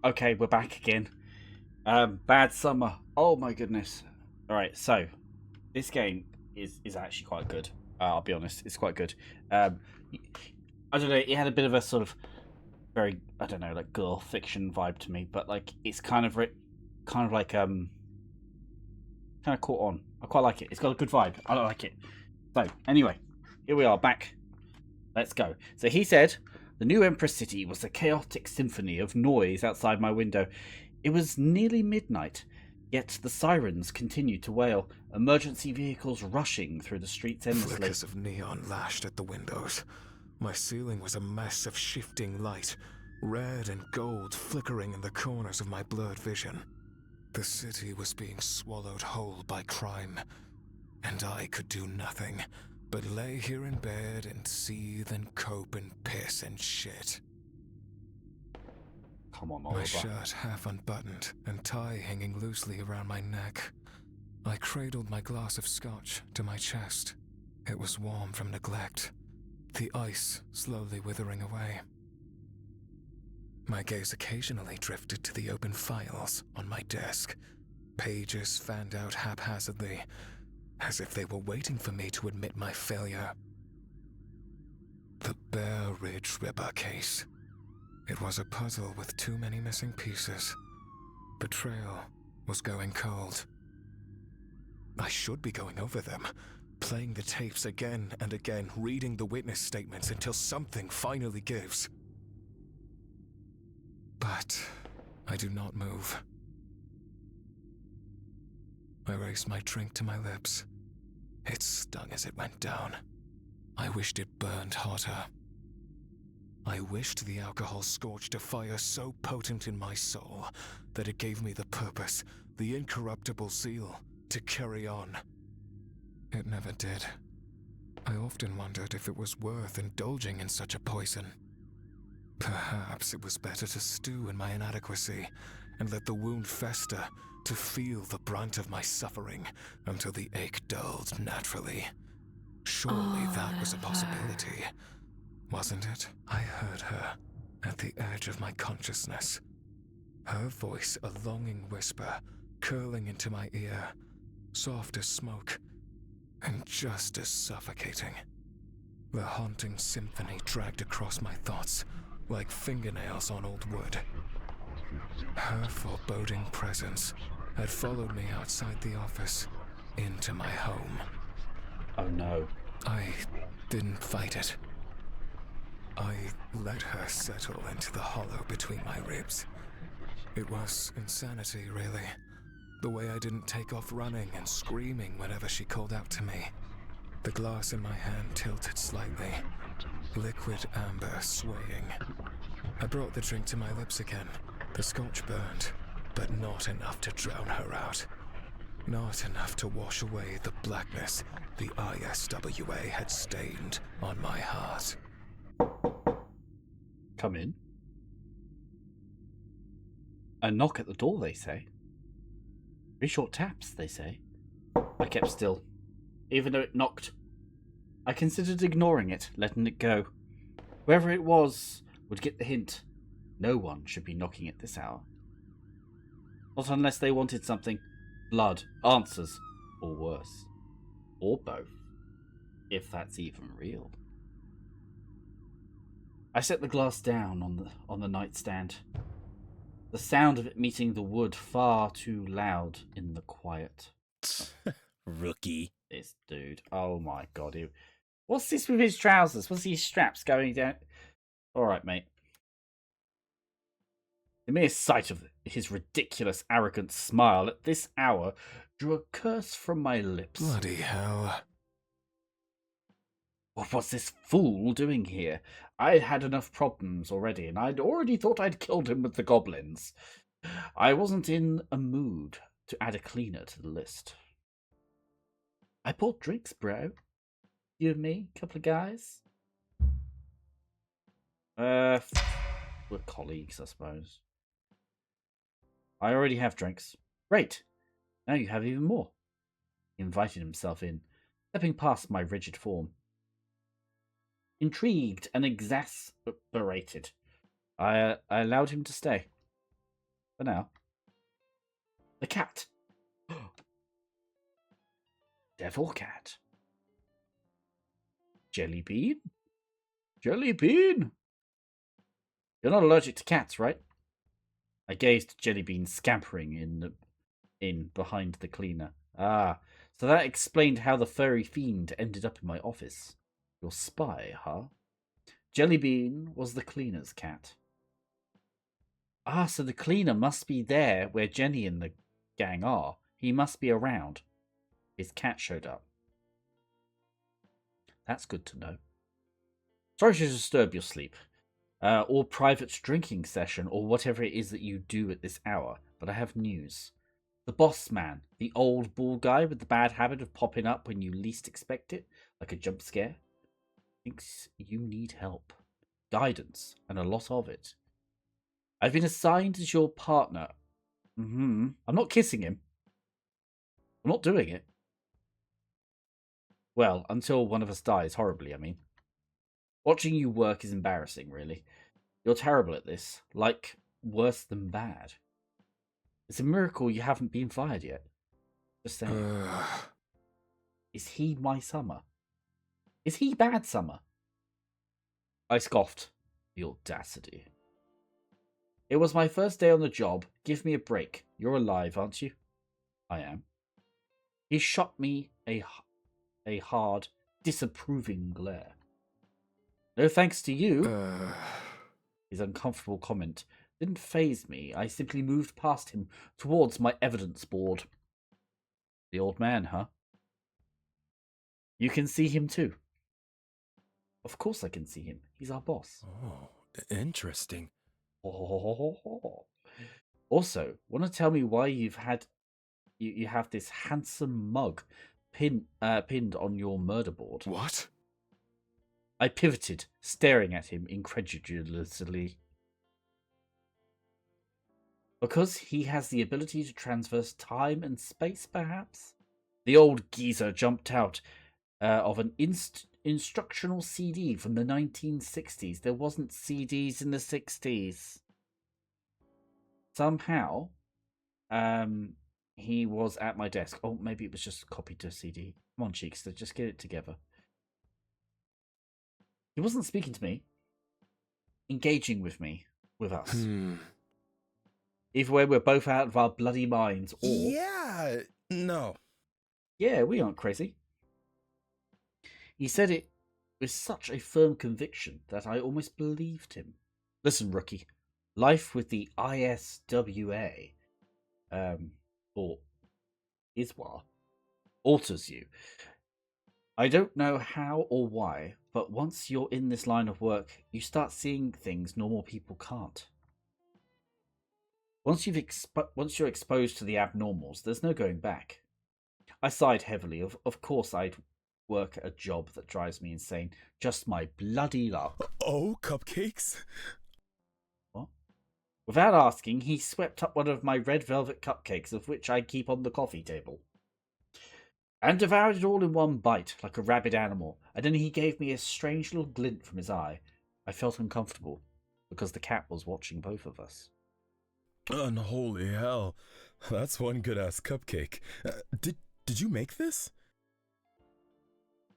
Okay, we're back again. Bad summer. Oh my goodness. All right, so this game is actually quite good. I'll be honest, it's quite good. Um, I don't know. It had a bit of a sort of very I don't know like girl fiction vibe to me, but like it's kind of like kind of caught on. I quite like it. It's got a good vibe. I like it. So anyway, here we are back. Let's go. So he said, the new Empress City was a chaotic symphony of noise outside my window. It was nearly midnight, yet the sirens continued to wail, emergency vehicles rushing through the streets endlessly. Flickers of neon lashed at the windows. My ceiling was a mess of shifting light, red and gold flickering in the corners of my blurred vision. The city was being swallowed whole by crime, and I could do nothing but lay here in bed and seethe and cope and piss and shit. Come on, My Oliver. shirt half unbuttoned and tie hanging loosely around my neck. I cradled my glass of scotch to my chest. It was warm from neglect, the ice slowly withering away. My gaze occasionally drifted to the open files on my desk, pages fanned out haphazardly, as if they were waiting for me to admit my failure. The Bear Ridge Ripper case. It was a puzzle with too many missing pieces. Betrayal was going cold. I should be going over them, playing the tapes again and again, reading the witness statements until something finally gives. But I do not move. I raised my drink to my lips. It stung as it went down. I wished it burned hotter. I wished the alcohol scorched a fire so potent in my soul that it gave me the purpose, the incorruptible zeal, to carry on. It never did. I often wondered if it was worth indulging in such a poison. Perhaps it was better to stew in my inadequacy and let the wound fester, to feel the brunt of my suffering until the ache dulled naturally. Surely that was a possibility, wasn't it? I heard her at the edge of my consciousness. Her voice a longing whisper, curling into my ear, soft as smoke, and just as suffocating. The haunting symphony dragged across my thoughts, like fingernails on old wood. Her foreboding presence had followed me outside the office, into my home. Oh no. I didn't fight it. I let her settle into the hollow between my ribs. It was insanity, really. The way I didn't take off running and screaming whenever she called out to me. The glass in my hand tilted slightly, liquid amber swaying. I brought the drink to my lips again. The scotch burned, but not enough to drown her out. Not enough to wash away the blackness the ISWA had stained on my heart. Come in. A knock at the door, they say. 3 short taps, they say. I kept still. Even though it knocked, I considered ignoring it, letting it go. Whoever it was would get the hint. No one should be knocking at this hour. Not unless they wanted something. Blood, answers, or worse. Or both. If that's even real. I set the glass down on the nightstand. The sound of it meeting the wood far too loud in the quiet. Rookie. This dude. Oh my god. What's this with his trousers? What's these straps going down? Alright, mate. The mere sight of his ridiculous, arrogant smile at this hour drew a curse from my lips. Bloody hell. What was this fool doing here? I'd had enough problems already, and I'd already thought I'd killed him with the goblins. I wasn't in a mood to add a cleaner to the list. I bought drinks, bro. You and me, couple of guys. We're colleagues, I suppose. I already have drinks. Great. Now you have even more. He invited himself in, stepping past my rigid form. Intrigued and exasperated, I allowed him to stay. For now. The cat. Devil cat. Jelly bean? Jelly bean? You're not allergic to cats, right? I gazed at Jelly Bean scampering in behind the cleaner. Ah, so that explained how the furry fiend ended up in my office. Your spy, huh? Jelly Bean was the cleaner's cat. Ah, so the cleaner must be there where Jenny and the gang are. He must be around. His cat showed up. That's good to know. Sorry to disturb your sleep, or private drinking session, or whatever it is that you do at this hour, but I have news. The boss man, the old bald guy with the bad habit of popping up when you least expect it, like a jump scare, thinks you need help, guidance, and a lot of it. I've been assigned as your partner. I'm not kissing him. I'm not doing it. Well, until one of us dies horribly, I mean. Watching you work is embarrassing, really. You're terrible at this. Like, worse than bad. It's a miracle you haven't been fired yet. Just saying. Is he my Summer? Is he bad Summer? I scoffed. The audacity. It was my first day on the job. Give me a break. You're alive, aren't you? I am. He shot me a hard, disapproving glare. No thanks to you. His uncomfortable comment didn't faze me. I simply moved past him towards my evidence board. The old man, huh? You can see him too. Of course I can see him. He's our boss. Oh, interesting. Also, want to tell me why you have this handsome mug pinned on your murder board? What? I pivoted, staring at him incredulously. Because he has the ability to traverse time and space, perhaps? The old geezer jumped out of an instructional CD from the 1960s. There wasn't CDs in the 60s. Somehow, he was at my desk. Oh, maybe it was just copied to a CD. Come on, Cheekster, just get it together. He wasn't speaking to me, engaging with us. Either way, we're both out of our bloody minds, or... Yeah, no. Yeah, we aren't crazy. He said it with such a firm conviction that I almost believed him. Listen, rookie, life with the ISWA, or ISWA, alters you. I don't know how or why, but once you're in this line of work, you start seeing things normal people can't. Once you're exposed to the abnormals, there's no going back. I sighed heavily. Of course I'd work a job that drives me insane. Just my bloody luck. Oh, cupcakes? What? Without asking, he swept up one of my red velvet cupcakes, of which I keep on the coffee table, and devoured it all in one bite, like a rabid animal, and then he gave me a strange little glint from his eye. I felt uncomfortable, because the cat was watching both of us. Unholy hell. That's one good-ass cupcake. Did you make this?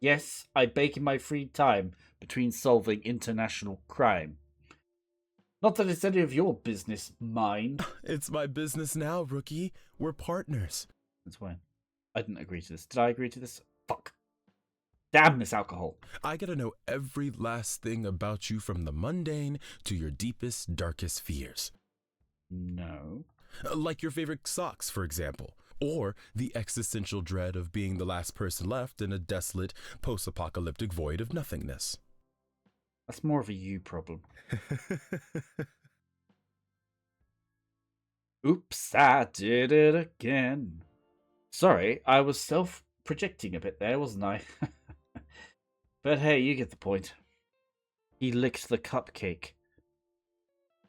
Yes, I bake in my free time between solving international crime. Not that it's any of your business, mine. It's my business now, rookie. We're partners. That's fine. I didn't agree to this. Did I agree to this? Fuck. Damn this alcohol. I gotta know every last thing about you, from the mundane to your deepest, darkest fears. No. Like your favorite socks, for example. Or the existential dread of being the last person left in a desolate, post-apocalyptic void of nothingness. That's more of a you problem. Oops, I did it again. Sorry, I was self-projecting a bit there, wasn't I? But hey, you get the point. He licked the cupcake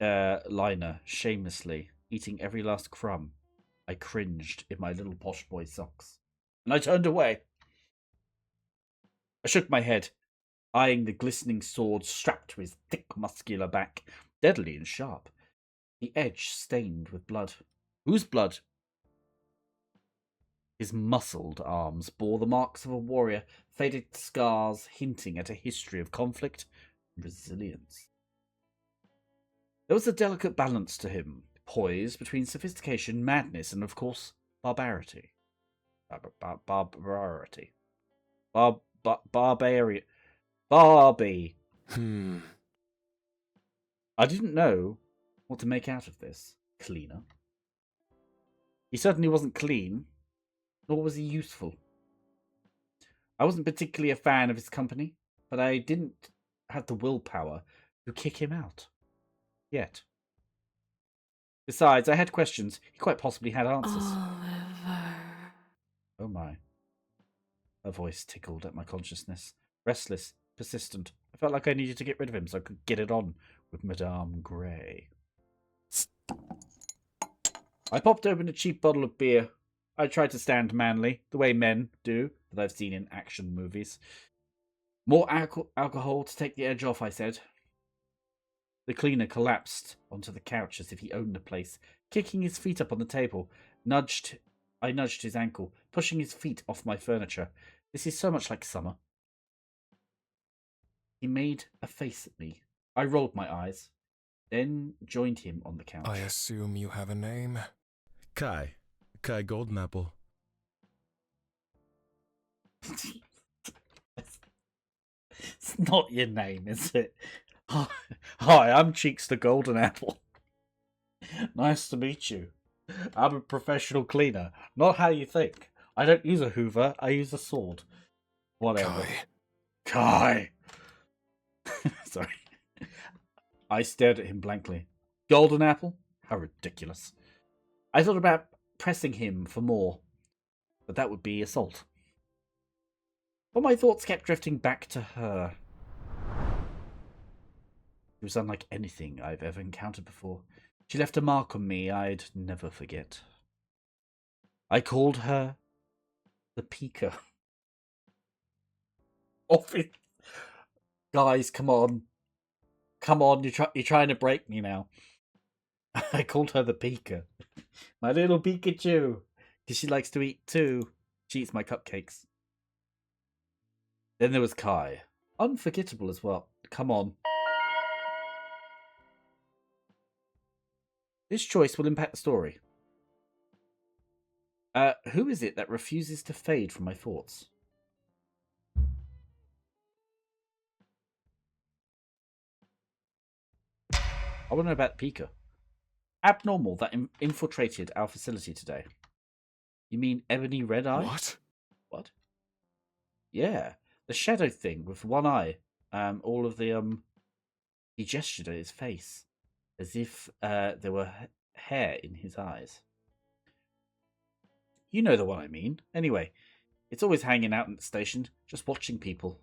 liner shamelessly, eating every last crumb. I cringed in my little posh boy socks, and I turned away. I shook my head, eyeing the glistening sword strapped to his thick, muscular back, deadly and sharp. the edge stained with blood. Whose blood? His muscled arms bore the marks of a warrior, faded scars hinting at a history of conflict and resilience. There was a delicate balance to him, poised between sophistication, madness, and, of course, barbarity. Barbarity. Barbarian. Barbie. I didn't know what to make out of this. Cleaner. He certainly wasn't clean, nor was he useful. I wasn't particularly a fan of his company, but I didn't have the willpower to kick him out. Yet. Besides, I had questions. He quite possibly had answers. Oliver. Oh my. Her voice tickled at my consciousness. Restless, persistent. I felt like I needed to get rid of him so I could get it on with Madame Grey. I popped open a cheap bottle of beer. I tried to stand manly, the way men do, that I've seen in action movies. More alcohol to take the edge off, I said. The cleaner collapsed onto the couch as if he owned the place, kicking his feet up on the table. I nudged his ankle, pushing his feet off my furniture. This is so much like summer. He made a face at me. I rolled my eyes, then joined him on the couch. I assume you have a name? Kai. Kai Goldenapple. It's not your name, is it? Hi, I'm Cheeks the Golden Apple. Nice to meet you. I'm a professional cleaner. Not how you think. I don't use a hoover, I use a sword. Whatever. Kai! Sorry. I stared at him blankly. Golden Apple? How ridiculous. I thought about pressing him for more, but that would be assault. But my thoughts kept drifting back to her. She was unlike anything I've ever encountered before. She left a mark on me I'd never forget. I called her the Peeker. Off it. Guys, come on. Come on, you're trying to break me now. I called her the Peeker. My little Pikachu. Because she likes to eat too. She eats my cupcakes. Then there was Kai. Unforgettable as well. Come on. This choice will impact the story. Who is it that refuses to fade from my thoughts? I want to know about Pika. Abnormal that infiltrated our facility today. You mean Ebony Red Eye? What? What? Yeah, the shadow thing with one eye. All of the He gestured at his face, as if there were hair in his eyes. You know the one I mean. Anyway, it's always hanging out at the station, just watching people,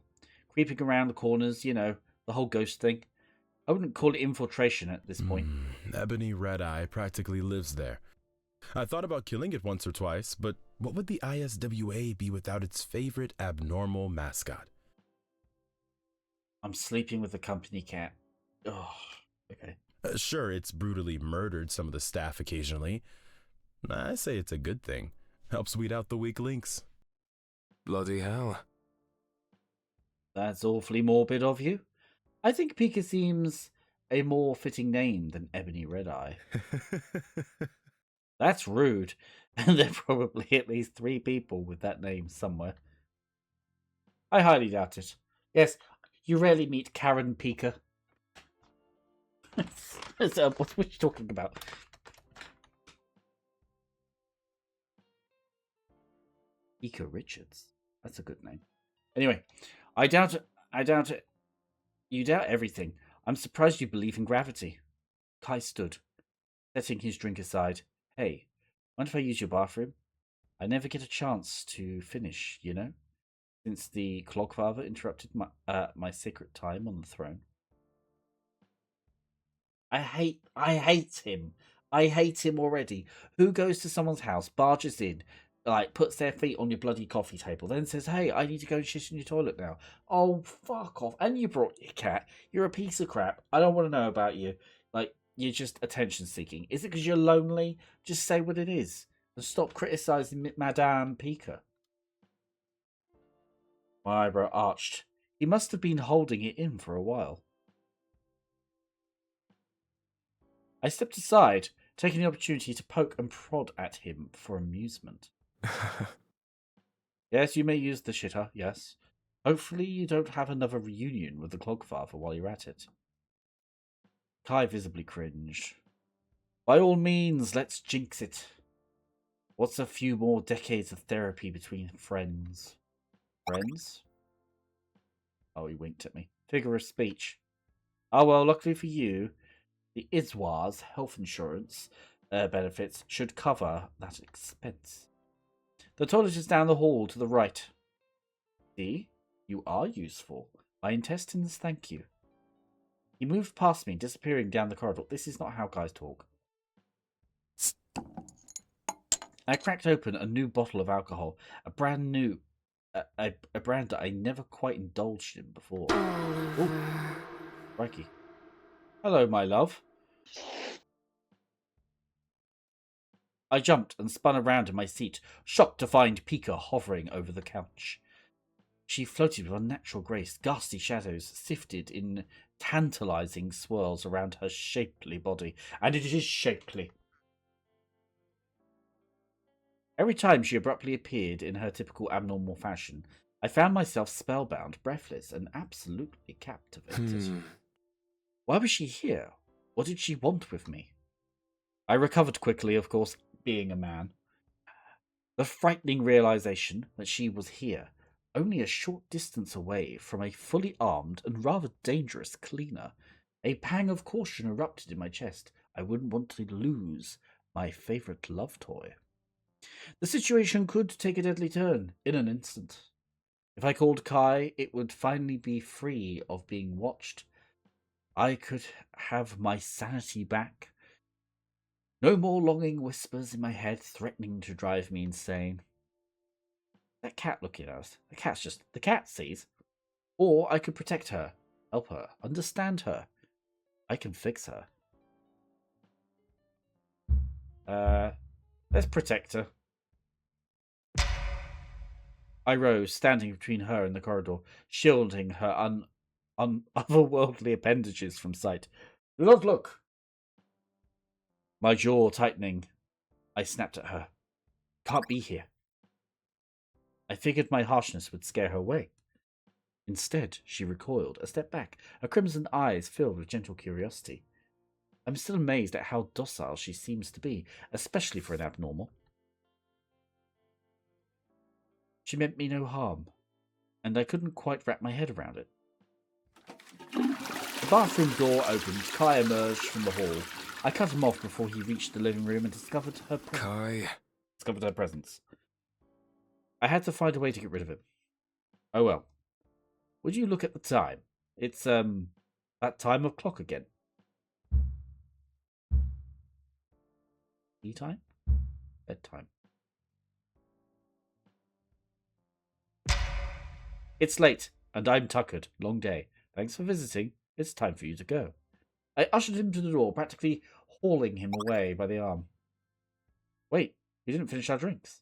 creeping around the corners. You know, the whole ghost thing. I wouldn't call it infiltration at this point. Ebony Red Eye practically lives there. I thought about killing it once or twice, but what would the ISWA be without its favorite abnormal mascot? I'm sleeping with the company cat. Oh, okay. Sure, it's brutally murdered some of the staff occasionally. I say it's a good thing. Helps weed out the weak links. Bloody hell. That's awfully morbid of you. I think Pika seems a more fitting name than Ebony Red Eye. That's rude. And there are probably at least 3 people with that name somewhere. I highly doubt it. Yes, you rarely meet Karen Pika. What are you talking about? Pika Richards. That's a good name. Anyway, I doubt it. You doubt everything. I'm surprised you believe in gravity. Kai stood, setting his drink aside. Hey, mind if I use your bathroom? I never get a chance to finish, you know? Since the Clogfather interrupted my sacred time on the throne. I hate him. I hate him already. Who goes to someone's house, barges in, like, puts their feet on your bloody coffee table, then says, hey, I need to go and shit in your toilet now. Oh, fuck off. And you brought your cat. You're a piece of crap. I don't want to know about you. Like, you're just attention seeking? Is it because you're lonely? Just say what it is. And stop criticising Madame Pika. My eyebrow arched. He must have been holding it in for a while. I stepped aside, taking the opportunity to poke and prod at him for amusement. Yes, you may use the shitter, yes. Hopefully you don't have another reunion with the Clogfather while you're at it. Kai visibly cringed. By all means, let's jinx it. What's a few more decades of therapy between friends? Friends? Oh, he winked at me. Figure of speech. Oh, well, luckily for you, the Iswa's health insurance benefits should cover that expense. The toilet is down the hall to the right. See? You are useful. My intestines thank you. He moved past me, disappearing down the corridor. This is not how guys talk. I cracked open a new bottle of alcohol, a brand new, a brand that I never quite indulged in before. Ooh, crikey. Hello, my love. I jumped and spun around in my seat, shocked to find Pika hovering over the couch. She floated with unnatural grace, ghastly shadows sifted in tantalizing swirls around her shapely body. And it is shapely. Every time she abruptly appeared in her typical abnormal fashion, I found myself spellbound, breathless, and absolutely captivated. Why was she here? What did she want with me? I recovered quickly, of course, being a man. The frightening realization that she was here, only a short distance away from a fully armed and rather dangerous cleaner. A pang of caution erupted in my chest. I wouldn't want to lose my favourite love toy. The situation could take a deadly turn in an instant. If I called Kai, it would finally be free of being watched. I could have my sanity back. No more longing whispers in my head threatening to drive me insane. That cat looking at us. The cat sees. Or I could protect her, help her, understand her. I can fix her. Let's protect her. I rose, standing between her and the corridor, shielding her otherworldly appendages from sight. Do not look! My jaw tightening, I snapped at her. Can't be here. I figured my harshness would scare her away. Instead, she recoiled, a step back, her crimson eyes filled with gentle curiosity. I'm still amazed at how docile she seems to be, especially for an abnormal. She meant me no harm, and I couldn't quite wrap my head around it. The bathroom door opened, Kai emerged from the hall. I cut him off before he reached the living room and discovered her presence. I had to find a way to get rid of him. Oh well. Would you look at the time? It's, that time of clock again. Tea time? Bedtime. It's late, and I'm tuckered. Long day. Thanks for visiting. It's time for you to go. I ushered him to the door, practically hauling him away by the arm. Wait, we didn't finish our drinks.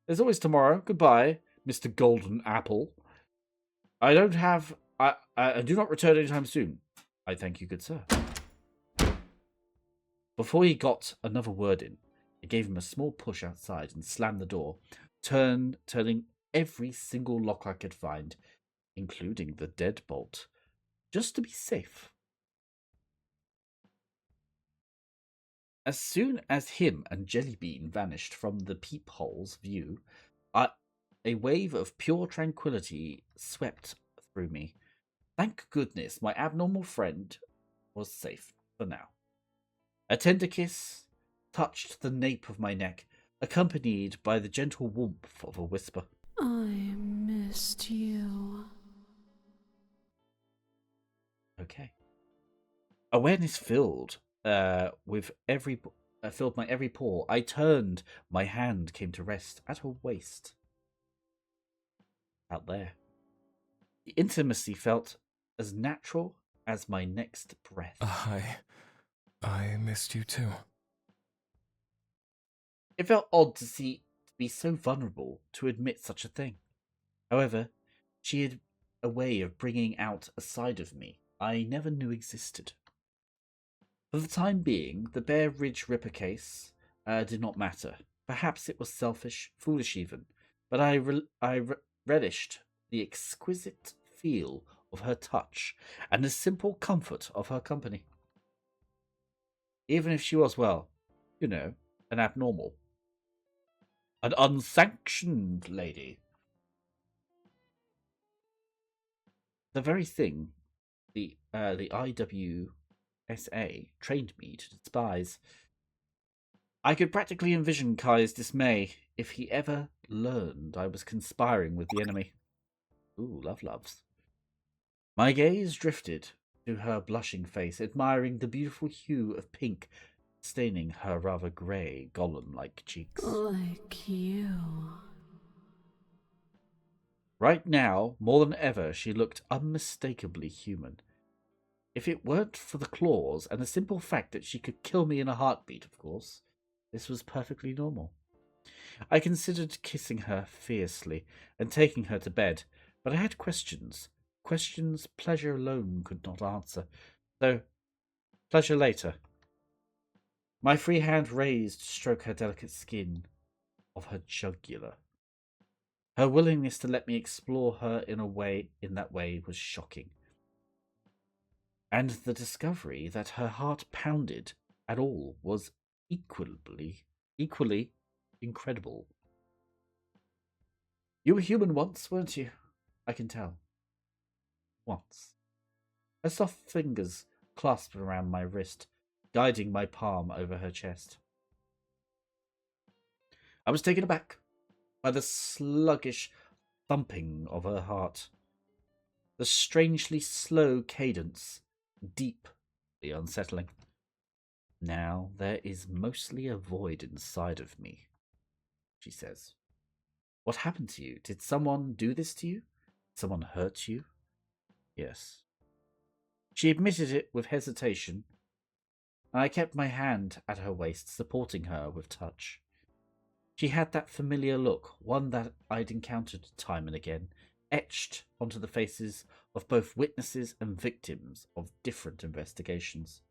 There's always tomorrow. Goodbye, Mr. Golden Apple. I do not return anytime soon. I thank you, good sir. Before he got another word in, I gave him a small push outside and slammed the door, turning every single lock I could find, including the deadbolt, just to be safe. As soon as him and Jellybean vanished from the peephole's view, a wave of pure tranquility swept through me. Thank goodness my abnormal friend was safe for now. A tender kiss touched the nape of my neck, accompanied by the gentle warmth of a whisper. I missed you. Okay. Awareness filled my every pore. I turned, my hand came to rest at her waist. Out there. The intimacy felt as natural as my next breath. I missed you too. It felt odd to be so vulnerable to admit such a thing. However, she had a way of bringing out a side of me I never knew existed. For the time being, the Bear Ridge Ripper case did not matter. Perhaps it was selfish, foolish even, but I relished the exquisite feel of her touch and the simple comfort of her company. Even if she was, well, you know, an abnormal, an unsanctioned lady. The very thing the IWSA trained me to despise. I could practically envision Kai's dismay if he ever learned I was conspiring with the enemy. Ooh, loves. My gaze drifted to her blushing face, admiring the beautiful hue of pink staining her rather grey, golem-like cheeks. Like you. Right now, more than ever, she looked unmistakably human. If it weren't for the claws and the simple fact that she could kill me in a heartbeat, of course, this was perfectly normal. I considered kissing her fiercely and taking her to bed, but I had questions. Questions pleasure alone could not answer. So, pleasure later. My free hand raised to stroke her delicate skin of her jugular. Her willingness to let me explore her in that way was shocking. And the discovery that her heart pounded at all was equally incredible. You were human once, weren't you? I can tell. Once. Her soft fingers clasped around my wrist, guiding my palm over her chest. I was taken aback by the sluggish thumping of her heart, the strangely slow cadence, deeply unsettling. Now there is mostly a void inside of me, she says. What happened to you? Did someone do this to you? Did someone hurt you? Yes. She admitted it with hesitation, and I kept my hand at her waist, supporting her with touch. She had that familiar look, one that I'd encountered time and again, etched onto the faces of both witnesses and victims of different investigations.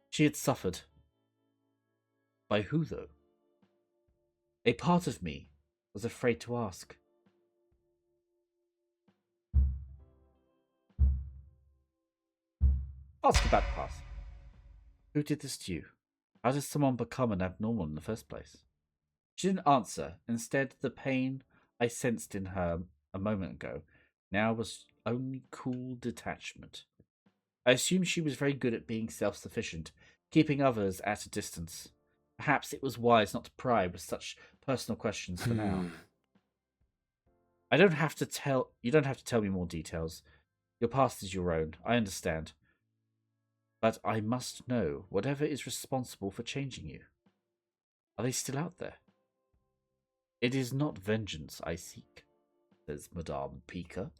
She had suffered. By who, though? A part of me was afraid to ask. Ask about the past. Who did this to you? How does someone become an abnormal in the first place? She didn't answer. Instead, the pain I sensed in her a moment ago now was only cool detachment. I assumed she was very good at being self-sufficient, keeping others at a distance. Perhaps it was wise not to pry with such personal questions for now. You don't have to tell me more details. Your past is your own, I understand. But I must know whatever is responsible for changing you. Are they still out there? It is not vengeance I seek, says Madame Pica.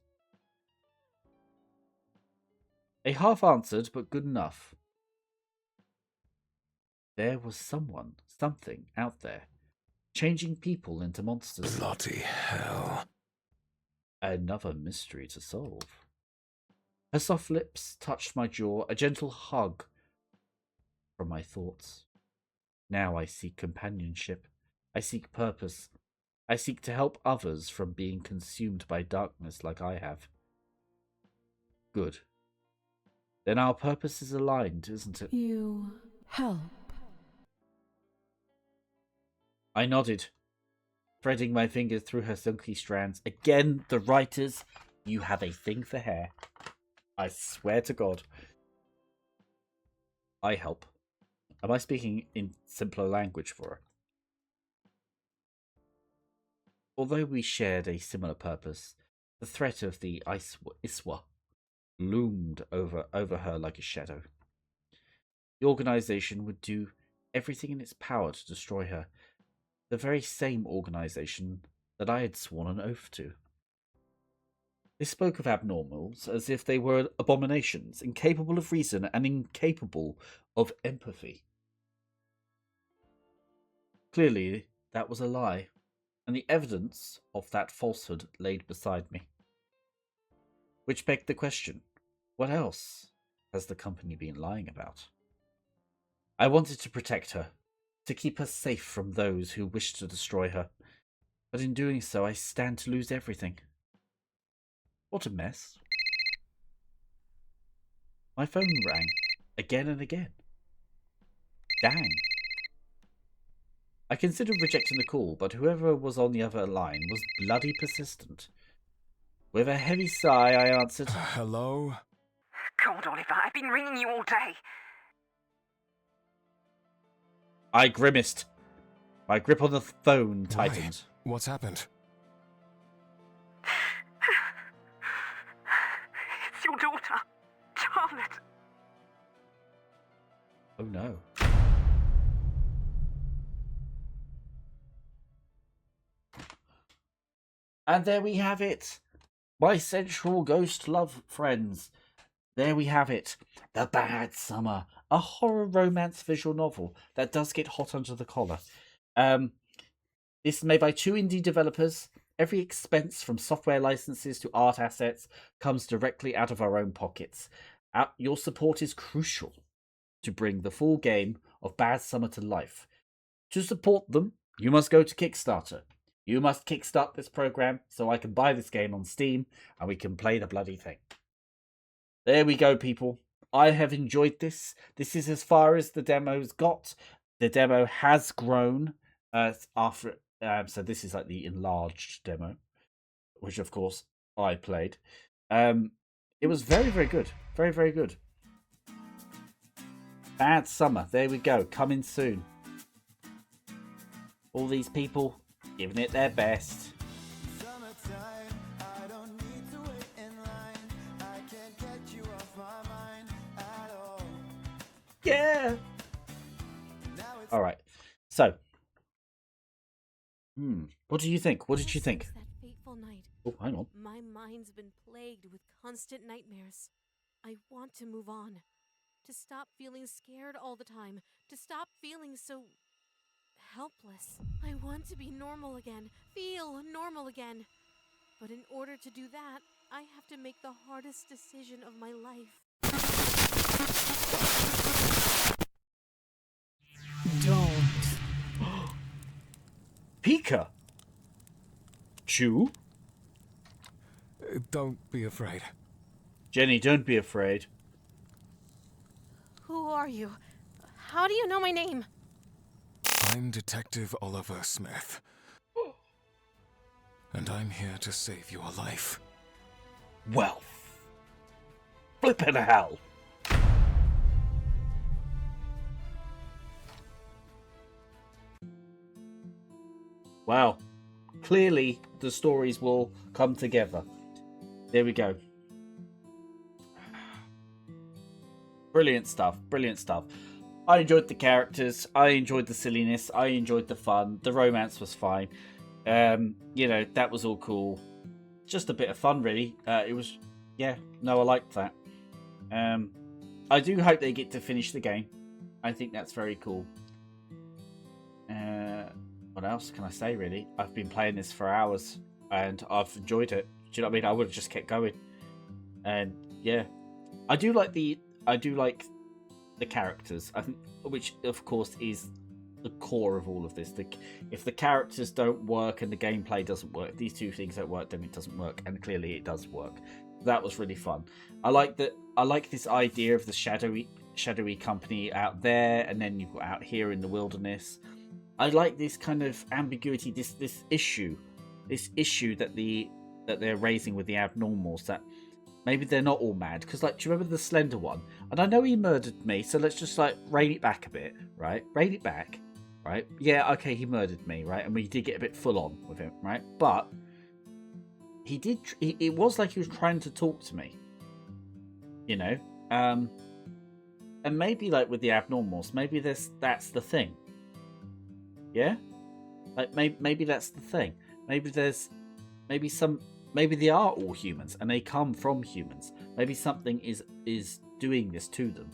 A half-answered, but good enough. There was something out there, changing people into monsters. Bloody hell. Another mystery to solve. Her soft lips touched my jaw, a gentle hug from my thoughts. Now I seek companionship. I seek purpose. I seek to help others from being consumed by darkness like I have. Good. Then our purpose is aligned, isn't it? You help. I nodded, threading my fingers through her silky strands. Again, the writers, you have a thing for hair. I swear to God. I help. Am I speaking in simpler language for her? Although we shared a similar purpose, the threat of the Iswa loomed over her like a shadow. The organization would do everything in its power to destroy her, the very same organization that I had sworn an oath to. They spoke of abnormals as if they were abominations, incapable of reason and incapable of empathy. Clearly, that was a lie, and the evidence of that falsehood laid beside me. Which begged the question, what else has the company been lying about? I wanted to protect her, to keep her safe from those who wished to destroy her, but in doing so I stand to lose everything. What a mess. My phone rang, again and again. Dang. I considered rejecting the call, but whoever was on the other line was bloody persistent. With a heavy sigh, I answered, Hello? God, Oliver, I've been ringing you all day. I grimaced. My grip on the phone tightened. Why? What's happened? It's your daughter, Charlotte. Oh no. And there we have it. My sensual ghost love friends. There we have it. The Bad Summer. A horror romance visual novel that does get hot under the collar. This is made by 2 indie developers. Every expense from software licenses to art assets comes directly out of our own pockets. Your support is crucial to bring the full game of Bad Summer to life. To support them, you must go to Kickstarter. You must kickstart this program so I can buy this game on Steam and we can play the bloody thing. There we go, people. I have enjoyed this. This is as far as the demo's got. The demo has grown after. So this is like the enlarged demo, which of course I played. It was very, very good. Very, very good. Bad Summer. There we go. Coming soon. All these people giving it their best. Yeah. All right. So, what do you think? What did you think? Since that fateful night, Oh, hang on. my mind's been plagued with constant nightmares. I want to move on. To stop feeling scared all the time. To stop feeling so helpless. I want to be normal again. Feel normal again. But in order to do that, I have to make the hardest decision of my life. Don't. Pika. Chew. Don't be afraid. Jenny, don't be afraid. Who are you? How do you know my name? I'm Detective Oliver Smith. And I'm here to save your life. Well, flippin' hell. Wow. Clearly, the stories will come together. There we go. Brilliant stuff. Brilliant stuff. I enjoyed the characters. I enjoyed the silliness. I enjoyed the fun. The romance was fine. You know, that was all cool. Just a bit of fun, really. It was, yeah, no, I liked that. I do hope they get to finish the game. I think that's very cool. What else can I say, really? I've been playing this for hours and I've enjoyed it. Do you know what I mean? I would have just kept going. And yeah, I do like the characters. I think, which of course is the core of all of this. If the characters don't work and the gameplay doesn't work, these two things don't work, then it doesn't work. And clearly, it does work. That was really fun. I like that. I like this idea of the shadowy company out there, and then you've got out here in the wilderness. I like this kind of ambiguity, this issue that they're raising with the abnormals, that maybe they're not all mad. Because, like, do you remember the Slender one? And I know he murdered me, so let's just, like, rein it back a bit, right? Rein it back, right? Yeah, okay, he murdered me, right? And we did get a bit full on with him, right? But he did. It was like he was trying to talk to me, you know. And maybe, like, with the abnormals, maybe that's the thing. Yeah, like maybe that's the thing. Maybe there's some maybe they are all humans and they come from humans. Maybe something is doing this to them,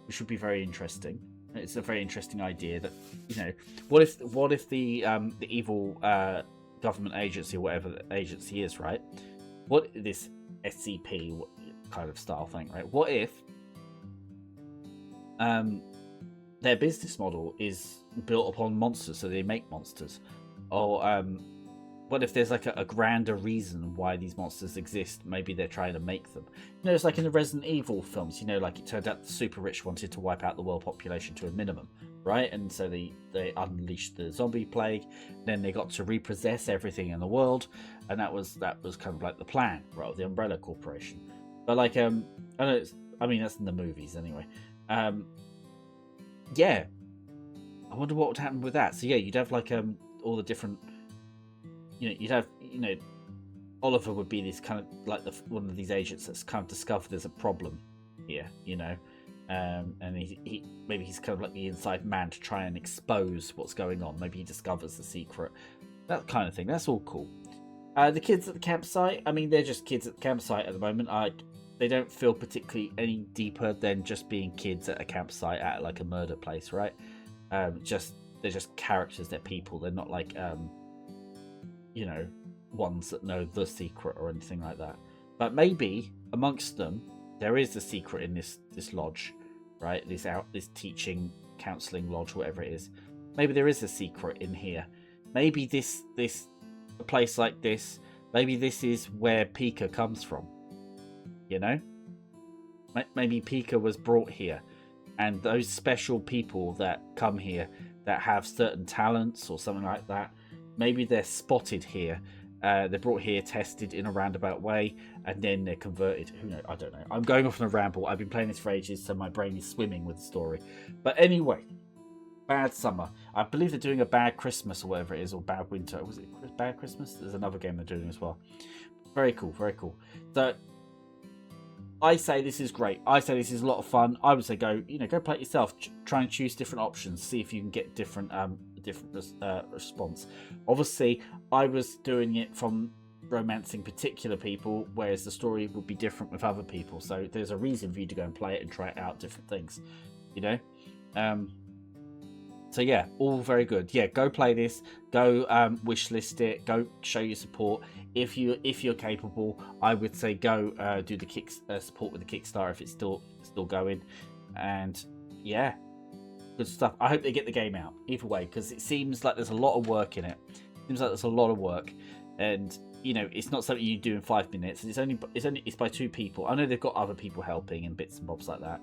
which would be very interesting. It's a very interesting idea that, you know, what if the evil government agency or whatever the agency is, right? What this SCP kind of style thing, right? What if their business model is built upon monsters, so they make monsters, or what if there's like a grander reason why these monsters exist? Maybe they're trying to make them. You know, it's like in the Resident Evil films. You know, like it turned out the super rich wanted to wipe out the world population to a minimum, right? And so they unleashed the zombie plague. Then they got to repossess everything in the world, and that was kind of like the plan, right? The Umbrella Corporation. But like I know I mean that's in the movies anyway. Yeah, I wonder what would happen with that. So yeah, you'd have like all the different. You know, you'd have, you know, Oliver would be this kind of like one of these agents that's kind of discovered there's a problem here, you know, and he maybe he's kind of like the inside man to try and expose what's going on. Maybe he discovers the secret, that kind of thing. That's all cool. The kids at the campsite, I mean, they're just kids at the campsite at the moment. They don't feel particularly any deeper than just being kids at a campsite at like a murder place, right? They're just characters. They're people. They're not like you know, ones that know the secret or anything like that. But maybe amongst them there is a secret in this lodge, right? This teaching, counselling lodge, whatever it is. Maybe there is a secret in here. Maybe a place like this, maybe this is where Pika comes from. You know? Maybe Pika was brought here, and those special people that come here that have certain talents or something like that, maybe they're spotted here. They're brought here, tested in a roundabout way, and then they're converted. Who knows? I don't know. I'm going off on a ramble. I've been playing this for ages, so my brain is swimming with the story. But anyway, Bad Summer. I believe they're doing a Bad Christmas or whatever it is, or Bad Winter. Was it Bad Christmas? There's another game they're doing as well. Very cool, very cool. So I say this is great. I say this is a lot of fun. I would say go play it yourself. Try and choose different options. See if you can get different response. Obviously, I was doing it from romancing particular people, whereas the story would be different with other people. So there's a reason for you to go and play it and try it out, different things, you know. So yeah, all very good. Yeah, go play this. Go wishlist it. Go show your support. If you're capable, I would say go do the support with the Kickstarter if it's still going. And yeah, good stuff. I hope they get the game out either way, because it seems like there's a lot of work in it. Seems like there's a lot of work, and you know, it's not something you do in 5 minutes. It's by 2 people. I know they've got other people helping and bits and bobs like that,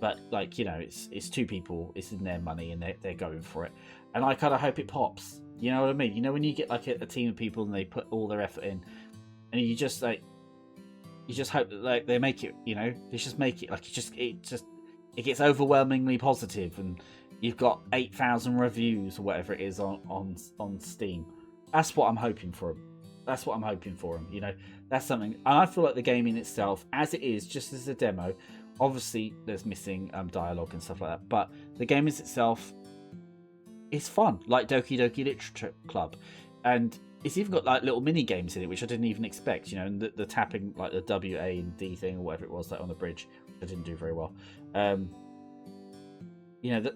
but like, you know, it's 2 people. It's in their money and they're going for it. And I kind of hope it pops. You know what I mean? You know, when you get like a team of people and they put all their effort in, and you just hope that like they make it. You know, they just make it like it gets overwhelmingly positive, and you've got 8,000 reviews or whatever it is on Steam. That's what I'm hoping for. That's what I'm hoping for them. You know, that's something. And I feel like the game in itself, as it is, just as a demo, obviously there's missing dialogue and stuff like that, but the game is itself. It's fun, like Doki Doki Literature Club, and it's even got like little mini games in it, which I didn't even expect. You know, and the tapping, like the W, A, and D thing or whatever it was, like on the bridge, which I didn't do very well. You know,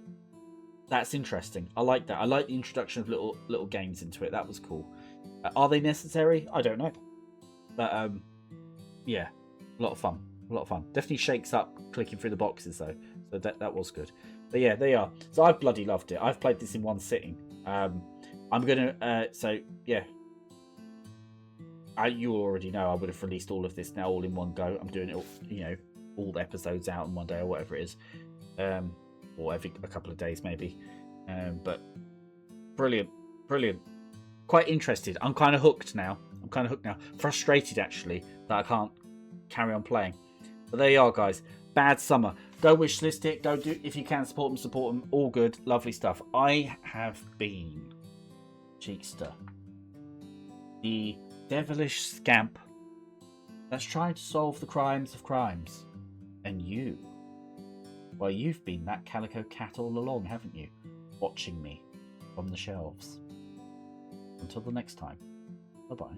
that's interesting. I like that. I like the introduction of little games into it. That was cool. Are they necessary? I don't know, but yeah, a lot of fun. A lot of fun. Definitely shakes up clicking through the boxes though, so that was good. But yeah, they are. So I've bloody loved it. I've played this in one sitting. I'm gonna. So yeah, you already know I would have released all of this now all in one go. I'm doing it all, you know, all the episodes out in one day or whatever it is, or every a couple of days maybe. But brilliant. Quite interested. I'm kind of hooked now. Frustrated actually that I can't carry on playing. But there you are, guys. Bad Summer. Go wishlist it. Go do, if you can, support them. All good. Lovely stuff. I have been Cheekster, the devilish scamp that's trying to solve the crimes of crimes. And you, well, you've been that calico cat all along, haven't you? Watching me from the shelves. Until the next time. Bye-bye.